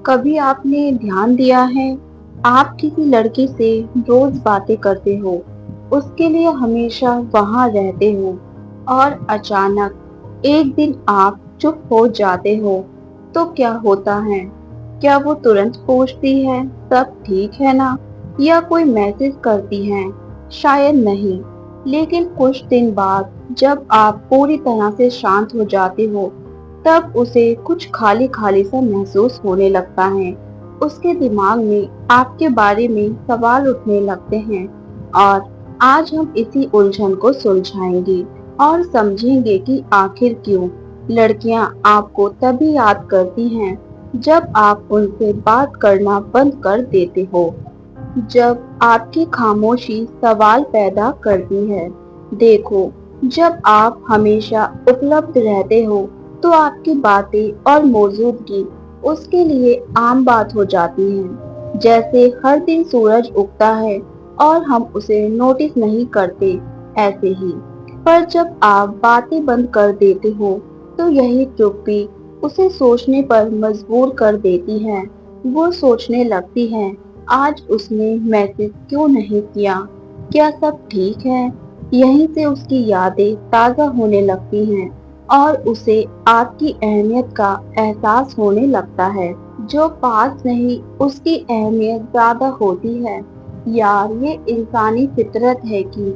कभी आपने ध्यान दिया है, आप किसी लड़के से रोज बातें करते हो, उसके लिए हमेशा वहां रहते हो और अचानक एक दिन आप चुप हो जाते हो, तो क्या होता है? क्या वो तुरंत पूछती है सब ठीक है ना, या कोई मैसेज करती है? शायद नहीं, लेकिन कुछ दिन बाद जब आप पूरी तरह से शांत हो जाते हो, तब उसे कुछ खाली खाली सा महसूस होने लगता है। उसके दिमाग में आपके बारे में सवाल उठने लगते हैं, और आज हम इसी उलझन को सुलझाएंगे और समझेंगे कि आखिर क्यों लड़कियां आपको तभी याद करती हैं जब आप उनसे बात करना बंद कर देते हो, जब आपकी खामोशी सवाल पैदा करती है। देखो, जब आप हमेशा उपलब्ध रहते हो, तो आपकी बातें और मौजूदगी उसके लिए आम बात हो जाती है। जैसे हर दिन सूरज उगता है और हम उसे नोटिस नहीं करते, ऐसे ही। पर जब आप बातें बंद कर देते हो, तो यही चुप्पी उसे सोचने पर मजबूर कर देती है। वो सोचने लगती है, आज उसने मैसेज क्यों नहीं किया? क्या सब ठीक है? यहीं से उसकी यादें ताज़ा होने लगती हैं और उसे आपकी अहमियत का एहसास होने लगता है। जो पास नहीं, उसकी अहमियत ज्यादा होती है। यार, ये इंसानी फितरत है कि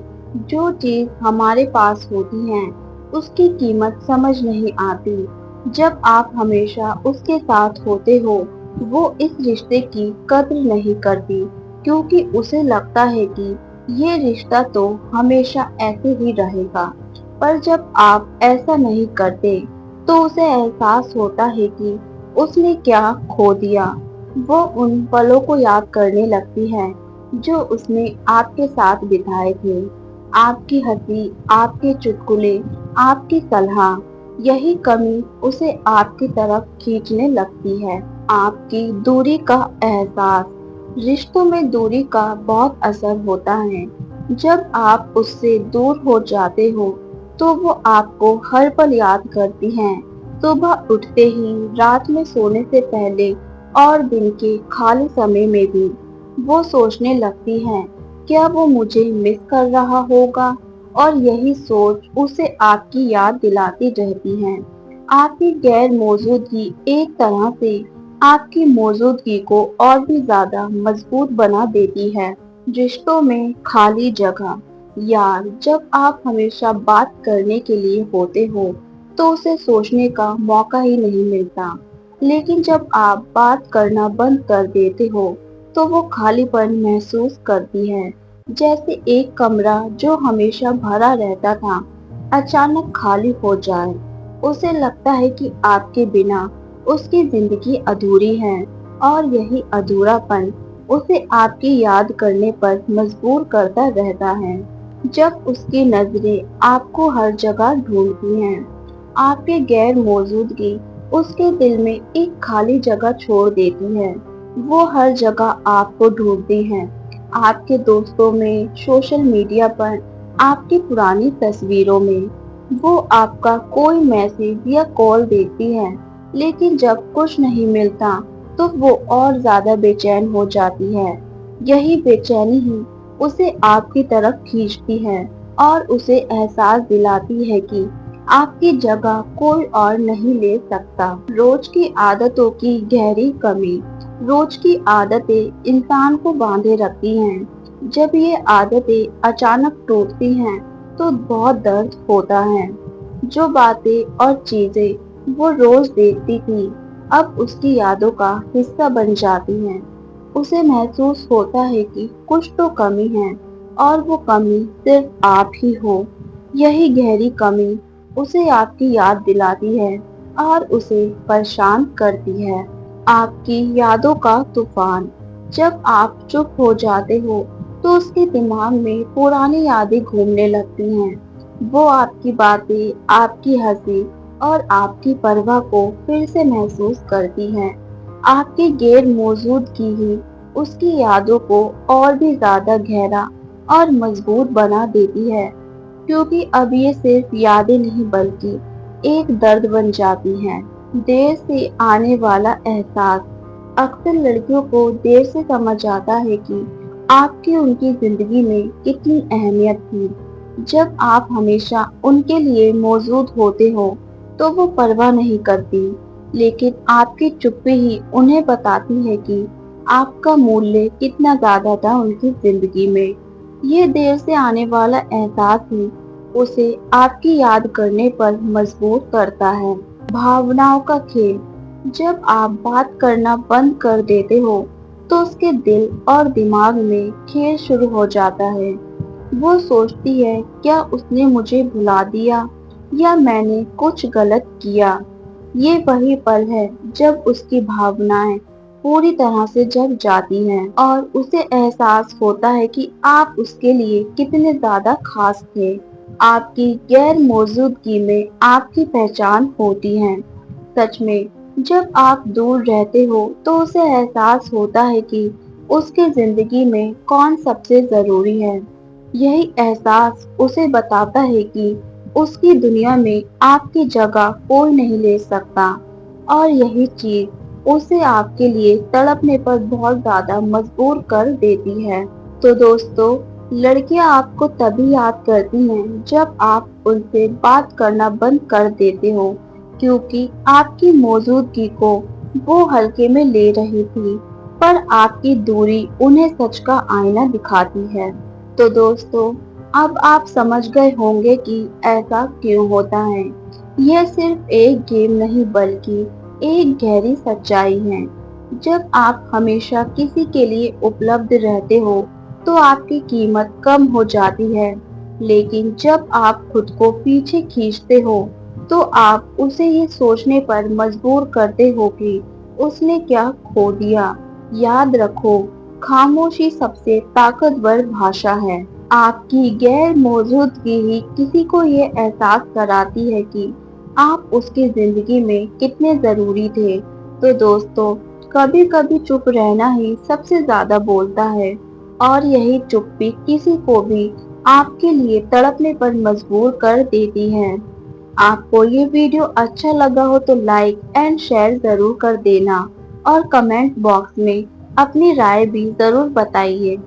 जो चीज हमारे पास होती है, उसकी कीमत समझ नहीं आती। जब आप हमेशा उसके साथ होते हो, वो इस रिश्ते की कद्र नहीं करती, क्योंकि उसे लगता है कि ये रिश्ता तो हमेशा ऐसे ही रहेगा। पर जब आप ऐसा नहीं करते, तो उसे एहसास होता है कि उसने क्या खो दिया। वो उन पलों को याद करने लगती है जो उसने आपके साथ बिताए थे। आपकी हंसी, आपके चुटकुले, आपकी सलाह, यही कमी उसे आपकी तरफ खींचने लगती है। आपकी दूरी का एहसास, रिश्तों में दूरी का बहुत असर होता है। जब आप उससे दूर हो जाते हो, तो वो आपको हर पल याद करती हैं। सुबह उठते ही, रात में सोने से पहले और दिन के खाली समय में भी वो सोचने लगती हैं, क्या वो मुझे मिस कर रहा होगा? और यही सोच उसे आपकी याद दिलाती रहती है। आपकी गैर मौजूदगी एक तरह से आपकी मौजूदगी को और भी ज्यादा मजबूत बना देती है। रिश्तों में खाली जगह, यार, जब आप हमेशा बात करने के लिए होते हो, तो उसे सोचने का मौका ही नहीं मिलता। लेकिन जब आप बात करना बंद कर देते हो, तो वो खालीपन महसूस करती है। जैसे एक कमरा जो हमेशा भरा रहता था, अचानक खाली हो जाए। उसे लगता है कि आपके बिना उसकी जिंदगी अधूरी है, और यही अधूरापन उसे आपकी याद करने पर मजबूर करता रहता है। जब उसकी नजरें आपको हर जगह ढूंढती हैं, आपके गैर मौजूदगी उसके दिल में एक खाली जगह छोड़ देती है। वो हर जगह आपको ढूंढती है, आपके दोस्तों में, सोशल मीडिया पर, आपकी पुरानी तस्वीरों में। वो आपका कोई मैसेज या कॉल देखती है, लेकिन जब कुछ नहीं मिलता, तो वो और ज्यादा बेचैन हो जाती है। यही बेचैनी ही उसे आपकी तरफ खींचती है और उसे एहसास दिलाती है कि आपकी जगह कोई और नहीं ले सकता। रोज की आदतों की गहरी कमी, रोज की आदतें इंसान को बांधे रखती हैं। जब ये आदतें अचानक टूटती हैं, तो बहुत दर्द होता है। जो बातें और चीजें वो रोज देखती थी, अब उसकी यादों का हिस्सा बन जाती हैं। उसे महसूस होता है कि कुछ तो कमी है, और वो कमी सिर्फ आप ही हो। यही गहरी कमी उसे आपकी याद दिलाती है और उसे परेशान करती है। आपकी यादों का तूफान, जब आप चुप हो जाते हो, तो उसके दिमाग में पुरानी यादें घूमने लगती हैं। वो आपकी बातें, आपकी हंसी और आपकी परवाह को फिर से महसूस करती है। आपकी गैर मौजूदगी ही उसकी यादों को और भी ज्यादा गहरा और मजबूत बना देती है, क्योंकि अब ये सिर्फ यादें नहीं बल्कि एक दर्द बन जाती हैं। देर से आने वाला एहसास, अक्सर लड़कियों को देर से समझ आता है कि आपकी उनकी जिंदगी में कितनी अहमियत थी। जब आप हमेशा उनके लिए मौजूद होते हो, तो वो परवाह नहीं करती, लेकिन आपकी चुप्पी ही उन्हें बताती है कि आपका मूल्य कितना ज्यादा था उनकी जिंदगी में। ये देर से आने वाला एहसास ही उसे आपकी याद करने पर मजबूर करता है। भावनाओं का खेल। जब आप बात करना बंद कर देते हो, तो उसके दिल और दिमाग में खेल शुरू हो जाता है। वो सोचती है, क्या उसने मुझे भुला दिया या मैंने कुछ गलत किया। ये वही पल है जब उसकी भावनाएं पूरी तरह से जग जाती हैं और उसे एहसास होता है कि आप उसके लिए कितने ज्यादा खास थे। आपकी गैर मौजूदगी में आपकी पहचान होती है। सच में, जब आप दूर रहते हो तो उसे एहसास होता है कि उसकी जिंदगी में कौन सबसे जरूरी है। यही एहसास उसे बताता है कि उसकी दुनिया में आपकी जगह कोई नहीं ले सकता, और यही चीज उसे आपके लिए तड़पने पर बहुत ज्यादा मजबूर कर देती है। तो दोस्तों, लड़कियां आपको तभी याद करती हैं जब आप उनसे बात करना बंद कर देते हो, क्योंकि आपकी मौजूदगी को वो हल्के में ले रही थी, पर आपकी दूरी उन्हें सच का आईना दिखाती है। तो दोस्तों, अब आप समझ गए होंगे कि ऐसा क्यों होता है। यह सिर्फ एक गेम नहीं, बल्कि एक गहरी सच्चाई है। जब आप हमेशा किसी के लिए उपलब्ध रहते हो, तो आपकी कीमत कम हो जाती है। लेकिन जब आप खुद को पीछे खींचते हो, तो आप उसे ये सोचने पर मजबूर करते हो कि उसने क्या खो दिया। याद रखो, खामोशी सबसे ताकतवर भाषा है। आपकी गैर मौजूदगी ही किसी को ये एहसास कराती है कि आप उसकी जिंदगी में कितने जरूरी थे। तो दोस्तों, कभी कभी चुप रहना ही सबसे ज्यादा बोलता है, और यही चुप्पी किसी को भी आपके लिए तड़पने पर मजबूर कर देती है। आपको ये वीडियो अच्छा लगा हो तो लाइक एंड शेयर जरूर कर देना, और कमेंट बॉक्स में अपनी राय भी जरूर बताइए।